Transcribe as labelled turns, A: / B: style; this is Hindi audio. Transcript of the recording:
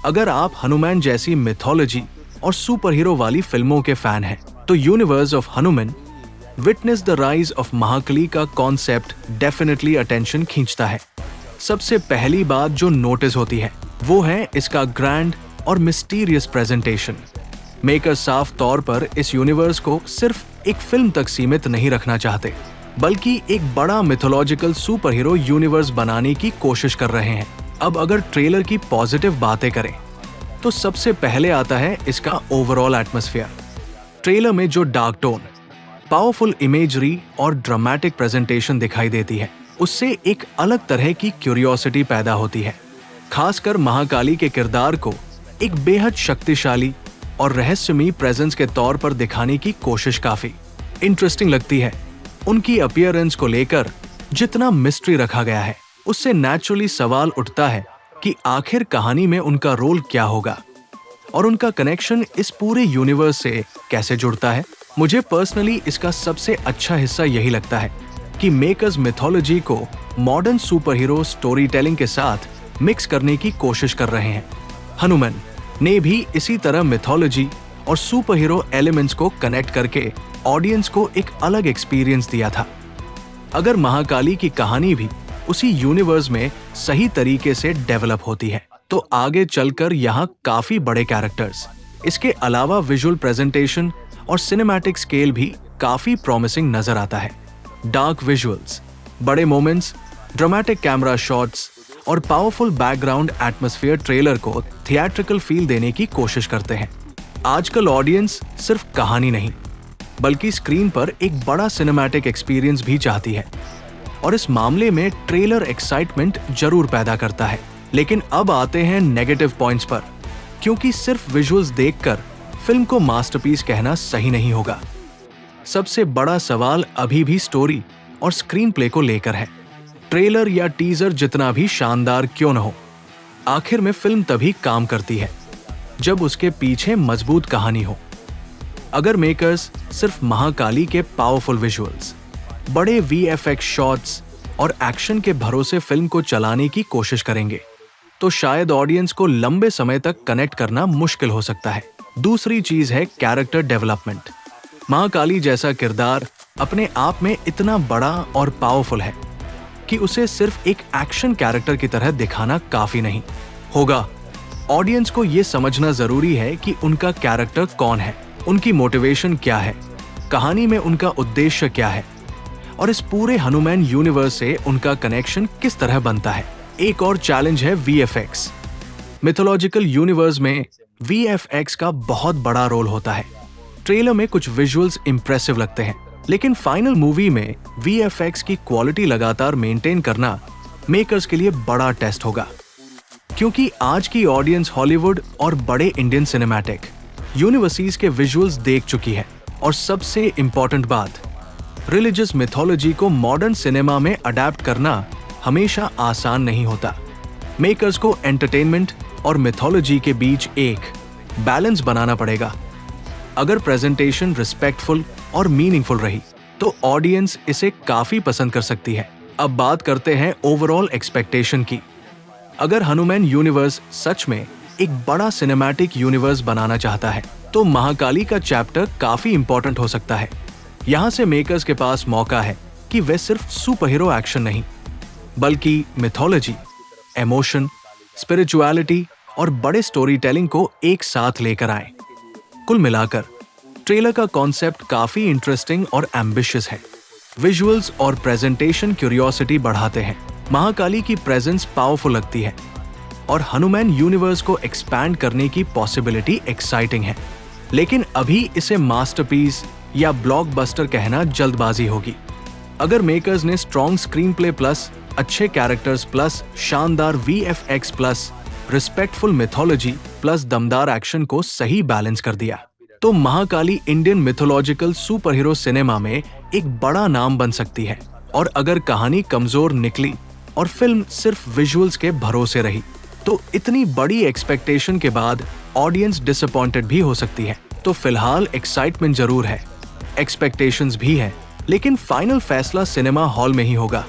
A: अगर आप हनुमान जैसी मिथोलॉजी और सुपर हीरो वाली फिल्मों के फैन हैं, तो universe of Hanuman witness the rise of Mahakali का कॉन्सेप्ट डेफिनेटली अटेंशन खींचता है। सबसे पहली बात जो नोटिस होती है वो है इसका ग्रैंड और मिस्टीरियस प्रेजेंटेशन। मेकर्स साफ तौर पर इस यूनिवर्स को सिर्फ एक फिल्म तक सीमित नहीं रखना चाहते, बल्कि एक बड़ा मिथोलॉजिकल सुपर हीरो यूनिवर्स बनाने की कोशिश कर रहे हैं। अब अगर ट्रेलर की पॉजिटिव बातें करें तो सबसे पहले आता है इसका ओवरऑल एटमॉस्फेयर। ट्रेलर में जो डार्क टोन, पावरफुल इमेजरी और ड्रामेटिक प्रेजेंटेशन दिखाई देती है, उससे एक अलग तरह की क्यूरियोसिटी पैदा होती है। खासकर महाकाली के किरदार को एक बेहद शक्तिशाली और रहस्यमयी प्रेजेंस के तौर पर दिखाने की कोशिश काफी इंटरेस्टिंग लगती है। उनकी अपीयरेंस को लेकर जितना मिस्ट्री रखा गया है, उससे नेचुरली सवाल उठता है कि आखिर कहानी में उनका रोल क्या होगा और उनका कनेक्शन इस पूरे यूनिवर्स से कैसे जुड़ता है। मुझे पर्सनली इसका सबसे अच्छा हिस्सा यही लगता है कि मेकर्स मिथोलॉजी को modern super hero story telling के साथ मिक्स करने की कोशिश कर रहे हैं। हनुमान ने भी इसी तरह मिथोलॉजी और सुपर हीरो एलिमेंट्स को कनेक्ट करके ऑडियंस को एक अलग एक्सपीरियंस दिया था। अगर महाकाली की कहानी भी उसी यूनिवर्स में सही तरीके से डेवलप होती है तो आगे चलकर यहाँ काफी बड़े कैरेक्टर्स, इसके अलावा विजुअल प्रेजेंटेशन और सिनेमैटिक स्केल भी काफी प्रॉमिसिंग नजर आता है। डार्क विजुअल्स, बड़े मोमेंट्स, ड्रामेटिक कैमरा शॉट्स और पावरफुल बैकग्राउंड एटमॉस्फेयर ट्रेलर को थिएट्रिकल फील देने की कोशिश करते हैं। आजकल ऑडियंस सिर्फ कहानी नहीं, बल्कि स्क्रीन पर एक बड़ा सिनेमैटिक एक्सपीरियंस भी चाहती है, और इस मामले में ट्रेलर एक्साइटमेंट जरूर पैदा करता है। लेकिन अब आते हैं नेगेटिव पॉइंट्स पर, क्योंकि सिर्फ विजुअल्स देखकर फिल्म को मास्टरपीस कहना सही नहीं होगा। सबसे बड़ा सवाल अभी भी स्टोरी और स्क्रीन प्ले को लेकर है। ट्रेलर या टीजर जितना भी शानदार क्यों न हो, आखिर में फिल्म तभी काम करती है जब उसके पीछे मजबूत कहानी हो। अगर मेकर्स सिर्फ महाकाली के पावरफुल विजुअल्स, बड़े VFX शॉट्स और एक्शन के भरोसे फिल्म को चलाने की कोशिश करेंगे तो शायद ऑडियंस को लंबे समय तक कनेक्ट करना मुश्किल हो सकता है। दूसरी चीज है कैरेक्टर डेवलपमेंट। महाकाली जैसा किरदार अपने आप में इतना बड़ा और पावरफुल है कि उसे सिर्फ एक एक्शन कैरेक्टर की तरह दिखाना काफी नहीं होगा। ऑडियंस को यह समझना जरूरी है कि उनका कैरेक्टर कौन है, उनकी मोटिवेशन क्या है, कहानी में उनका उद्देश्य क्या है, और इस पूरे हनुमान यूनिवर्स से उनका कनेक्शन किस तरह बनता है। एक और चैलेंज है VFX। मिथोलॉजिकल यूनिवर्स में VFX का बहुत बड़ा रोल होता है। ट्रेलर में कुछ विजुअल्स इंप्रेसिव लगते हैं, लेकिन फाइनल मूवी में VFX की क्वालिटी लगातार मेंटेन करना मेकर्स के लिए बड़ा टेस्ट होगा, क्योंकि आज की ऑडियंस हॉलीवुड और बड़े इंडियन सिनेमैटिक यूनिवर्सिटीज के विजुअल्स देख चुकी है। और सबसे इंपॉर्टेंट बात, रिलीजियस मिथोलॉजी को मॉडर्न सिनेमा में अडैप्ट करना हमेशा आसान नहीं होता। मेकर्स को एंटरटेनमेंट और मिथोलॉजी के बीच एक बैलेंस बनाना पड़ेगा। अगर प्रेजेंटेशन रिस्पेक्टफुल और मीनिंगफुल रही तो ऑडियंस इसे काफी पसंद कर सकती है। अब बात करते हैं ओवरऑल एक्सपेक्टेशन की। अगर हनुमान यूनिवर्स सच में एक बड़ा सिनेमैटिक यूनिवर्स बनाना चाहता है तो महाकाली का चैप्टर काफी इंपॉर्टेंट हो सकता है। यहाँ से मेकर्स के पास मौका है कि वे सिर्फ सुपर हीरो एक्शन नहीं, बल्कि मिथोलॉजी, इमोशन, स्पिरिचुअलिटी और बड़े स्टोरी टेलिंग को एक साथ लेकर आए। कुल मिलाकर ट्रेलर का कॉन्सेप्ट काफी इंटरेस्टिंग और एम्बिशियस है। विजुअल्स और प्रेजेंटेशन क्यूरियोसिटी बढ़ाते हैं, महाकाली की प्रेजेंस पावरफुल लगती है, और हनुमान यूनिवर्स को एक्सपैंड करने की पॉसिबिलिटी एक्साइटिंग है। लेकिन अभी इसे मास्टरपीस या ब्लॉकबस्टर कहना जल्दबाजी होगी। अगर मेकर्स ने स्ट्रॉन्ग स्क्रीन प्ले प्लस अच्छे कैरेक्टर्स प्लस शानदार VFX plus respectful mythology plus दमदार एक्शन को सही बैलेंस कर दिया तो Mahakali Indian mythological super hero cinema में एक बड़ा नाम बन सकती है। और अगर कहानी कमजोर निकली और फिल्म सिर्फ विजुअल्स के भरोसे रही तो इतनी बड़ी एक्सपेक्टेशन के बाद ऑडियंस डिसअपॉइंटेड भी हो सकती है। तो फिलहाल एक्साइटमेंट जरूर है, एक्सपेक्टेशंस भी है, लेकिन फाइनल फैसला सिनेमा हॉल में ही होगा।